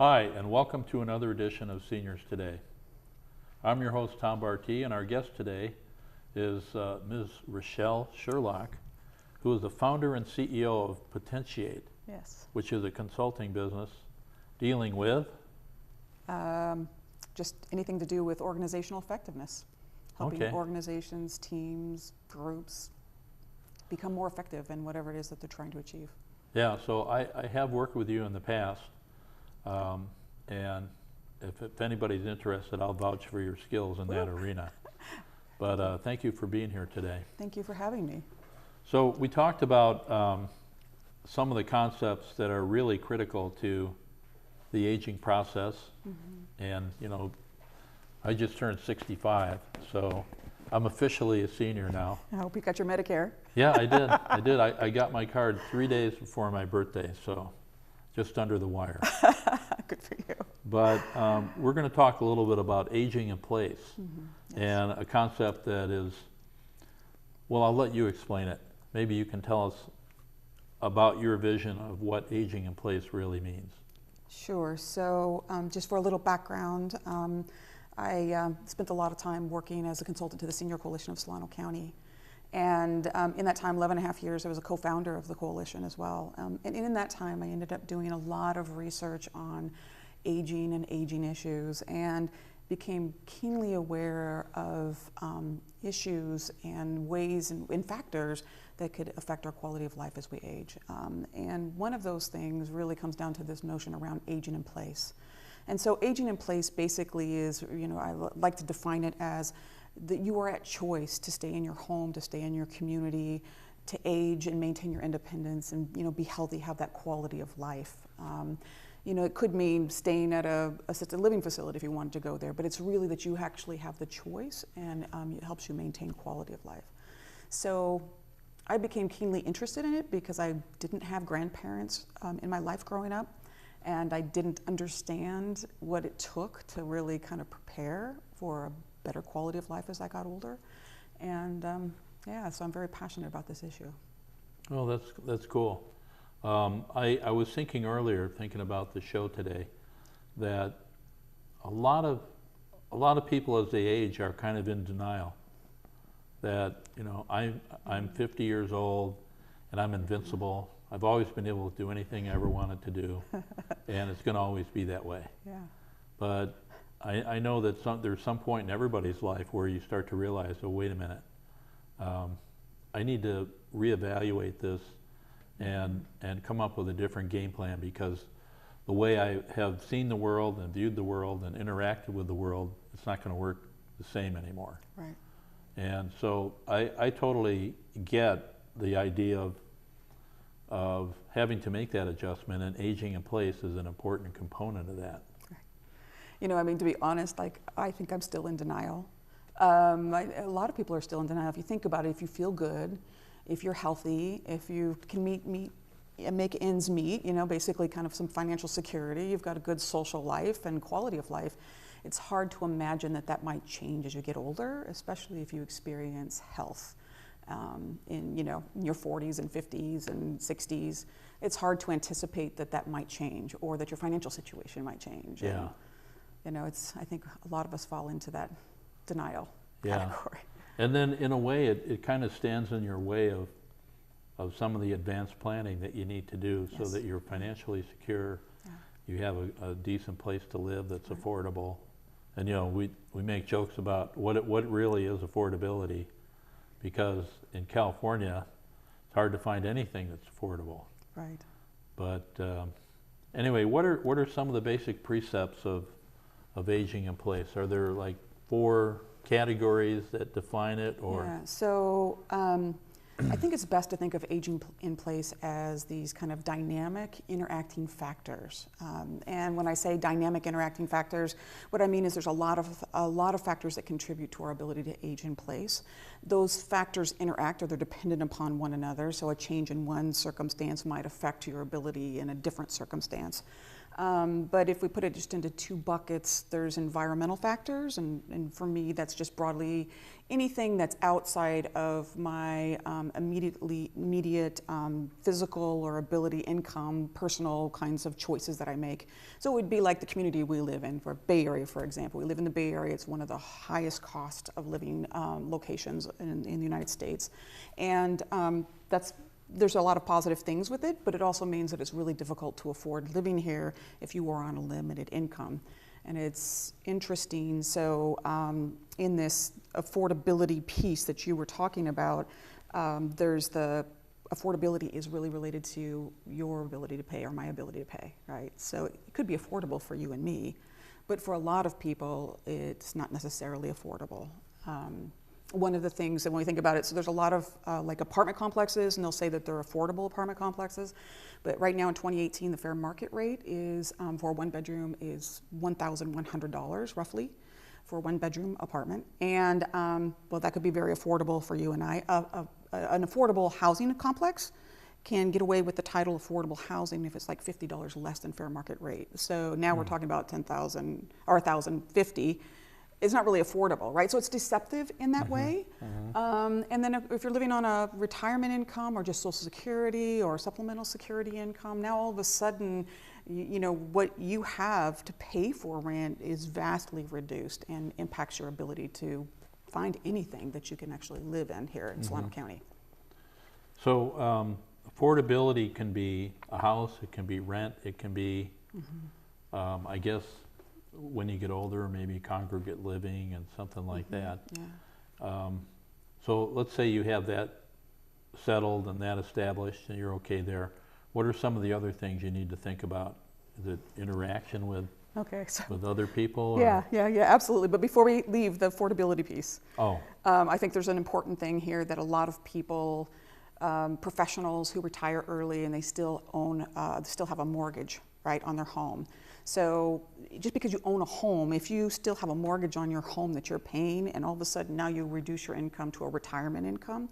Hi, and welcome to another edition of Seniors Today. I'm your host, Tom Bartee, and our guest today is Ms. Rochelle Sherlock, who is the founder and CEO of Potentiate, Yes. which is a consulting business dealing with Just anything to do with organizational effectiveness, helping Okay. organizations, teams, groups become more effective in whatever it is that they're trying to achieve. Yeah, so I have worked with you in the past, and if anybody's interested, I'll vouch for your skills in that arena. But thank you for being here today. Thank you for having me. So we talked about some of the concepts that are really critical to the aging process. And you know, I just turned 65, so I'm officially a senior now. I hope you got your Medicare. Yeah, I did. I got my card 3 days before my birthday, so just under the wire. Good for you. But we're going to talk a little bit about aging in place, Yes. and a concept that is, well, I'll let you explain it. Maybe you can tell us about your vision of what aging in place really means. Sure. So just for a little background, I spent a lot of time working as a consultant to the Senior Coalition of Solano County. And in that time, 11 and a half years, I was a co-founder of the coalition as well. And in that time, I ended up doing a lot of research on aging and aging issues, and became keenly aware of issues and ways and factors that could affect our quality of life as we age. And one of those things really comes down to this notion around aging in place. And so aging in place basically is, you know, I like to define it as that you are at choice to stay in your home, to stay in your community, to age and maintain your independence and, you know, be healthy, have that quality of life. You know, it could mean staying at a assisted living facility if you wanted to go there, but it's really that you actually have the choice, and it helps you maintain quality of life. So I became keenly interested in it because I didn't have grandparents in my life growing up, and I didn't understand what it took to really kind of prepare for a better quality of life as I got older. And yeah, so I'm very passionate about this issue. Well, that's cool. I was thinking earlier, thinking about the show today, that a lot of people as they age are kind of in denial. That, you know, I'm 50 years old and I'm invincible. I've always been able to do anything I ever wanted to do, and it's going to always be that way. Yeah. But I know that there's some point in everybody's life where you start to realize, oh, wait a minute, I need to reevaluate this and come up with a different game plan, because the way I have seen the world and viewed the world and interacted with the world, it's not going to work the same anymore. Right. And so I totally get the idea of having to make that adjustment, and aging in place is an important component of that. You know, I mean, to be honest, like, I think I'm still in denial. A lot of people are still in denial. If you think about it, if you feel good, if you're healthy, if you can make ends meet, you know, basically kind of some financial security, you've got a good social life and quality of life, it's hard to imagine that that might change as you get older, especially if you experience health in, you know, in your 40s and 50s and 60s. It's hard to anticipate that that might change, or that your financial situation might change. Yeah. And, you know, I think a lot of us fall into that denial category. And then in a way it kind of stands in your way of some of the advanced planning that you need to do, so that you're financially secure, you have a decent place to live that's affordable. And you know, we make jokes about what really is affordability, because in California it's hard to find anything that's affordable. Right. But anyway, what are some of the basic precepts of aging in place? Are there like 4 categories that define it, or? Yeah, so I think it's best to think of aging in place as these kind of dynamic interacting factors. And when I say dynamic interacting factors, what I mean is there's a lot of factors that contribute to our ability to age in place. Those factors interact, or they're dependent upon one another, so a change in one circumstance might affect your ability in a different circumstance. But if we put it just into two buckets, there's environmental factors, and for me, that's just broadly anything that's outside of my immediate physical or ability, income, personal kinds of choices that I make. So it would be like the community we live in, for Bay Area, for example. We live in the Bay Area. It's one of the highest cost of living locations in the United States. And there's a lot of positive things with it, but it also means that it's really difficult to afford living here if you are on a limited income. And it's interesting, so in this affordability piece that you were talking about, there's the affordability is really related to your ability to pay or my ability to pay, right? So it could be affordable for you and me, but for a lot of people, it's not necessarily affordable. One of the things that when we think about it, so there's a lot of like apartment complexes, and they'll say that they're affordable apartment complexes, but right now in 2018, the fair market rate is for a one bedroom is $1,100 roughly for a one bedroom apartment. And well, that could be very affordable for you and I. An affordable housing complex can get away with the title affordable housing if it's like $50 less than fair market rate. So now we're talking about $10,000 or $1,050. It's not really affordable, right? So it's deceptive in that way. And then if you're living on a retirement income or just Social Security or supplemental security income, now all of a sudden, you know, what you have to pay for rent is vastly reduced and impacts your ability to find anything that you can actually live in here in Solano County. So affordability can be a house, it can be rent, it can be, I guess, when you get older, maybe congregate living and something like that. Yeah. So let's say you have that settled and that established and you're okay there. What are some of the other things you need to think about? Is it interaction with other people? Or? Yeah, absolutely. But before we leave the affordability piece, Oh. I think there's an important thing here that a lot of people, professionals who retire early and they still own, still have a mortgage, right, on their home. So just because you own a home, if you still have a mortgage on your home that you're paying and all of a sudden now you reduce your income to a retirement income,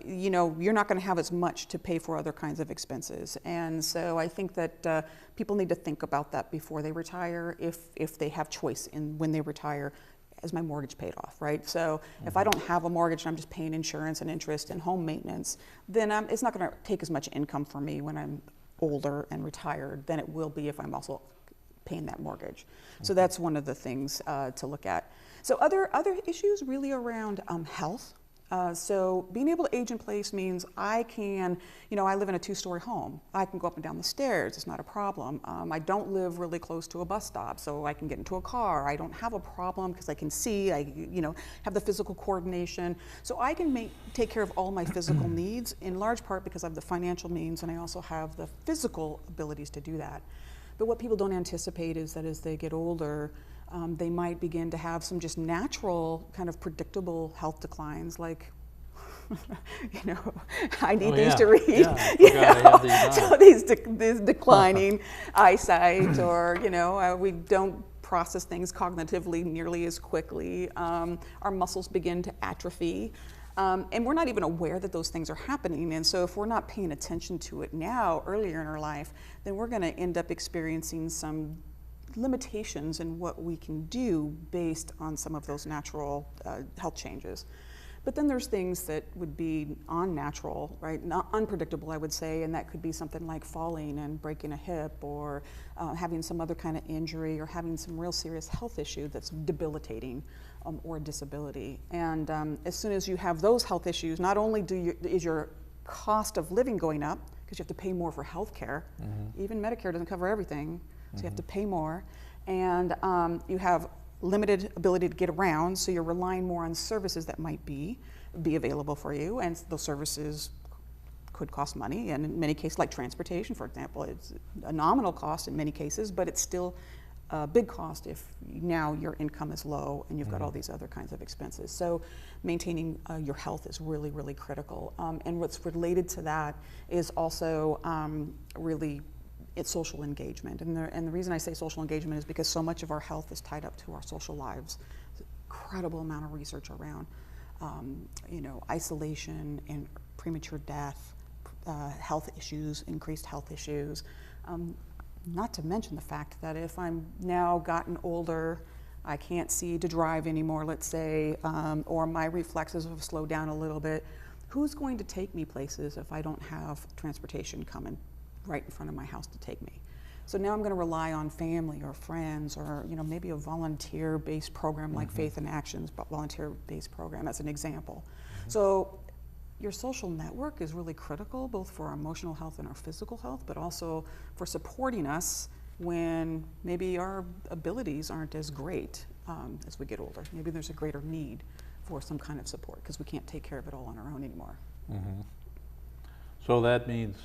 you know, you're not going to have as much to pay for other kinds of expenses. And so I think that people need to think about that before they retire, if they have choice in when they retire. Is my mortgage paid off, right? So if I don't have a mortgage and I'm just paying insurance and interest and home maintenance, then it's not going to take as much income for me when I'm older and retired than it will be if I'm also paying that mortgage. So that's one of the things to look at. So other issues really around health. So being able to age in place means I can, you know, I live in a 2-story home. I can go up and down the stairs, it's not a problem. I don't live really close to a bus stop, so I can get into a car. I don't have a problem because I can see, you know, have the physical coordination. So I can take care of all my physical needs in large part because I have the financial means and I also have the physical abilities to do that. But what people don't anticipate is that as they get older, they might begin to have some just natural kind of predictable health declines, like, you know, I need things to read. Yeah, so these declining eyesight, or, you know, we don't process things cognitively nearly as quickly. Our muscles begin to atrophy. And we're not even aware that those things are happening. And so if we're not paying attention to it now, earlier in our life, then we're going to end up experiencing some limitations in what we can do based on some of those natural health changes. But then there's things that would be unnatural, right? Not unpredictable, I would say, and that could be something like falling and breaking a hip, or having some other kind of injury, or having some real serious health issue that's debilitating, or a disability. And as soon as you have those health issues, not only is your cost of living going up, because you have to pay more for health care, even Medicare doesn't cover everything, so you have to pay more, and you have limited ability to get around, so you're relying more on services that might be available for you, and those services could cost money, and in many cases, like transportation, for example, it's a nominal cost in many cases, but it's still a big cost if now your income is low and you've got all these other kinds of expenses. So maintaining your health is really, really critical. And what's related to that is also really it's social engagement. And the reason I say social engagement is because so much of our health is tied up to our social lives. There's an incredible amount of research around you know, isolation and premature death, health issues, increased health issues. Not to mention the fact that if I'm now gotten older, I can't see to drive anymore, let's say, or my reflexes have slowed down a little bit, who's going to take me places if I don't have transportation coming right in front of my house to take me? So now I'm going to rely on family or friends, or maybe a volunteer-based program like Faith in Action's volunteer-based program as an example. So your social network is really critical, both for our emotional health and our physical health, but also for supporting us when maybe our abilities aren't as great as we get older. Maybe there's a greater need for some kind of support because we can't take care of it all on our own anymore. So that means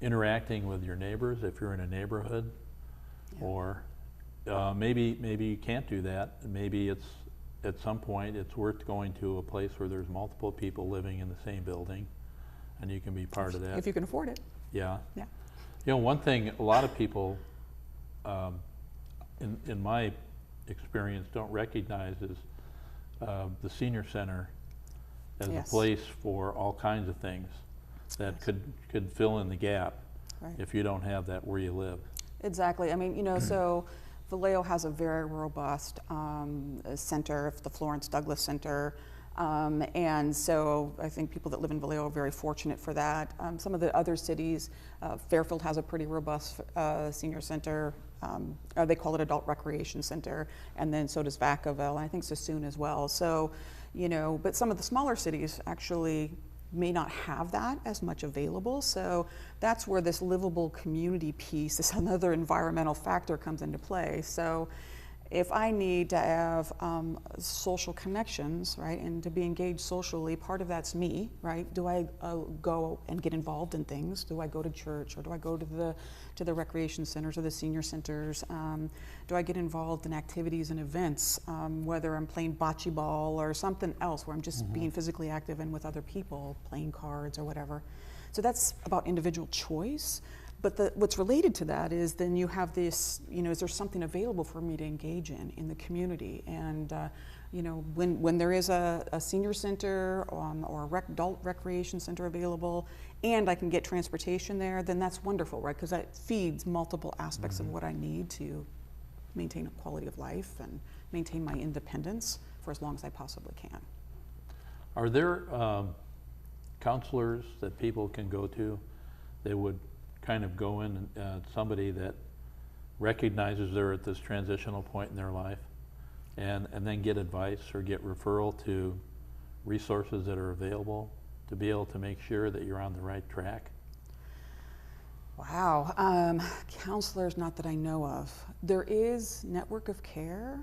interacting with your neighbors if you're in a neighborhood, or maybe you can't do that. Maybe it's at some point it's worth going to a place where there's multiple people living in the same building, and you can be part of that. If you can afford it. Yeah. Yeah. One thing a lot of people, in my experience, don't recognize is the senior center as a place for all kinds of things that could fill in the gap if you don't have that where you live. Exactly. I mean, so Vallejo has a very robust center, the Florence Douglass Center, and so I think people that live in Vallejo are very fortunate for that. Some of the other cities, Fairfield has a pretty robust senior center. They call it Adult Recreation Center, and then so does Vacaville, and I think Sassoon as well. So, but some of the smaller cities actually may not have that as much available. So that's where this livable community piece, this another environmental factor, comes into play. So if I need to have social connections, right, and to be engaged socially, part of that's me, right? Do I go and get involved in things? Do I go to church, or do I go to the recreation centers or the senior centers? Do I get involved in activities and events, whether I'm playing bocce ball or something else where I'm just being physically active and with other people, playing cards or whatever? So that's about individual choice. But what's related to that is then you have this, is there something available for me to engage in the community? And, when there is a senior center or adult recreation center available, and I can get transportation there, then that's wonderful, right? Because that feeds multiple aspects of what I need to maintain a quality of life and maintain my independence for as long as I possibly can. Are there counselors that people can go to that would kind of go in, somebody that recognizes they're at this transitional point in their life, and then get advice or get referral to resources that are available to be able to make sure that you're on the right track? Wow, counselors, not that I know of. There is Network of Care.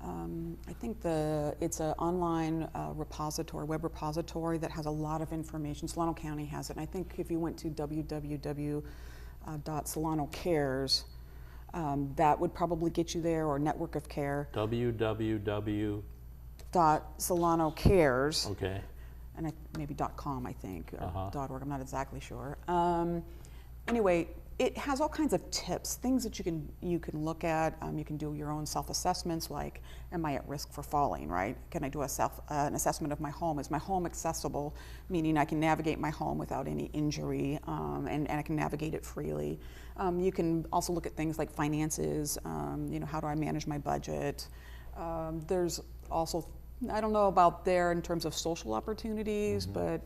I think it's an online web repository that has a lot of information. Solano County has it. And I think if you went to www.solanocares, that would probably get you there, or Network of Care. www. .solanocares. Okay. And maybe .com, I think, or .org. I'm not exactly sure. Anyway, it has all kinds of tips, things that you can look at. You can do your own self-assessments, like, am I at risk for falling, right? Can I do an assessment of my home? Is my home accessible, meaning I can navigate my home without any injury, and I can navigate it freely. You can also look at things like finances, how do I manage my budget? There's also, I don't know about there in terms of social opportunities, but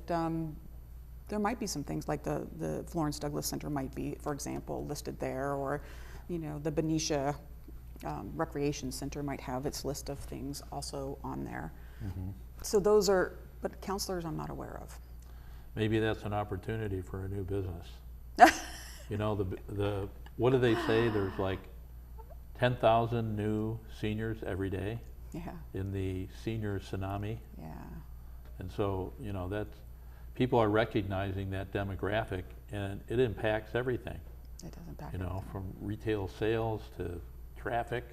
there might be some things like the Florence Douglass Center might be, for example, listed there, or the Benicia Recreation Center might have its list of things also on there. So those are, but counselors I'm not aware of. Maybe that's an opportunity for a new business. What do they say? There's like 10,000 new seniors every day. In the senior tsunami. And so, that's, people are recognizing that demographic, and it impacts everything. It does impact everything. From retail sales to traffic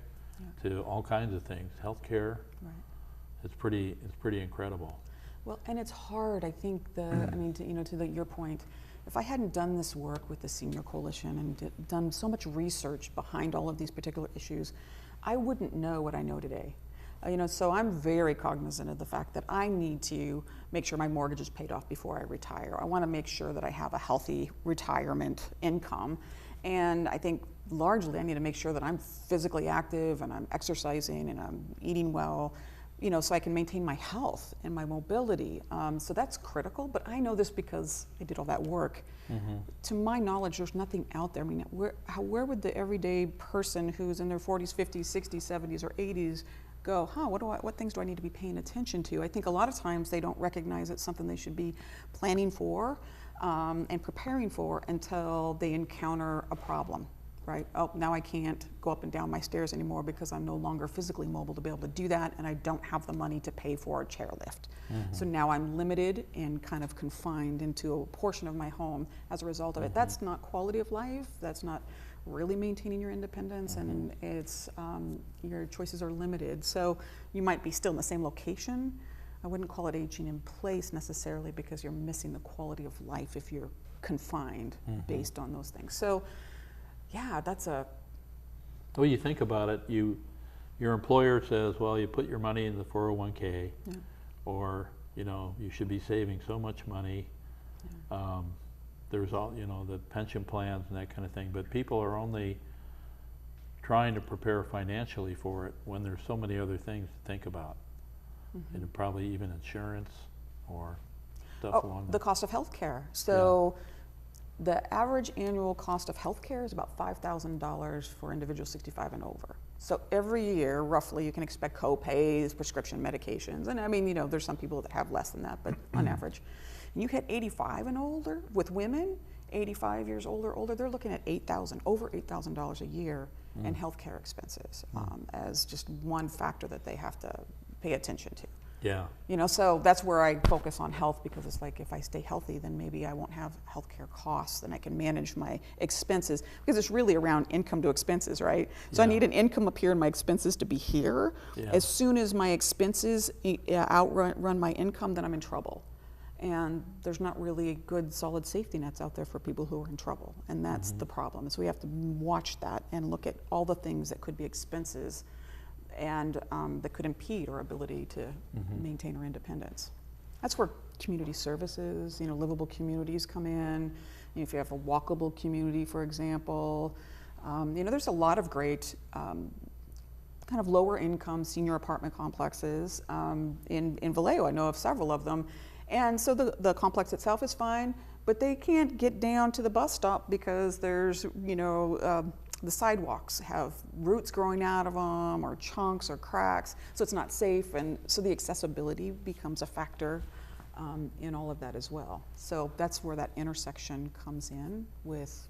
to all kinds of things, healthcare. Right. It's pretty incredible. Well, and it's hard. I think your point, if I hadn't done this work with the Senior Coalition and done so much research behind all of these particular issues, I wouldn't know what I know today. So I'm very cognizant of the fact that I need to make sure my mortgage is paid off before I retire. I want to make sure that I have a healthy retirement income. And I think largely I need to make sure that I'm physically active and I'm exercising and I'm eating well, so I can maintain my health and my mobility. So that's critical, but I know this because I did all that work. To my knowledge, there's nothing out there. I mean, where would the everyday person who's in their 40s, 50s, 60s, 70s, or 80s go, what things do I need to be paying attention to? I think a lot of times they don't recognize it's something they should be planning for and preparing for until they encounter a problem. Right? Oh, now I can't go up and down my stairs anymore because I'm no longer physically mobile to be able to do that, and I don't have the money to pay for a chairlift. So now I'm limited and kind of confined into a portion of my home as a result of it. That's not quality of life. That's not really maintaining your independence, and it's your choices are limited. So you might be still in the same location. I wouldn't call it aging in place necessarily, because you're missing the quality of life if you're confined based on those things. So yeah, that's a... Well, you think about it, your employer says, well, you put your money in the 401k, or, you should be saving so much money. There's all, the pension plans and that kind of thing, but people are only trying to prepare financially for it when there's so many other things to think about. And probably even insurance or stuff along that. The cost of health care. So the average annual cost of health care is about $5,000 for individuals 65 and over. So every year, roughly, you can expect co-pays, prescription medications, and I mean, there's some people that have less than that, but on average. And you hit 85 and older, with women, 85 years older, they're looking at over $8,000 a year in healthcare expenses as just one factor that they have to pay attention to. Yeah. So that's where I focus on health, because it's like, if I stay healthy, then maybe I won't have healthcare costs, and I can manage my expenses, because it's really around income to expenses, right? So I need an income up here and my expenses to be here. As soon as my expenses outrun my income, then I'm in trouble. And there's not really good solid safety nets out there for people who are in trouble, and that's the problem. So we have to watch that and look at all the things that could be expenses and that could impede our ability to maintain our independence. That's where community services, livable communities come in. If you have a walkable community, for example, there's a lot of great kind of lower income senior apartment complexes in Vallejo. I know of several of them. And so the complex itself is fine, but they can't get down to the bus stop because there's, the sidewalks have roots growing out of them, or chunks or cracks, so it's not safe, and so the accessibility becomes a factor in all of that as well. So that's where that intersection comes in with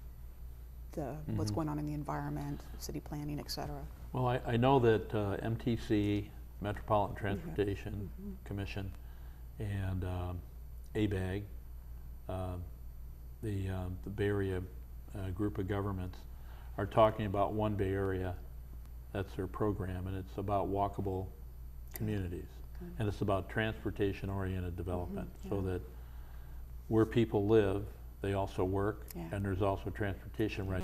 what's going on in the environment, city planning, et cetera. Well, I know that MTC, Metropolitan Transportation Commission, and ABAG, the Bay Area group of governments, are talking about One Bay Area. That's their program, and it's about walkable communities. And it's about transportation-oriented development, so that where people live, they also work, and there's also transportation right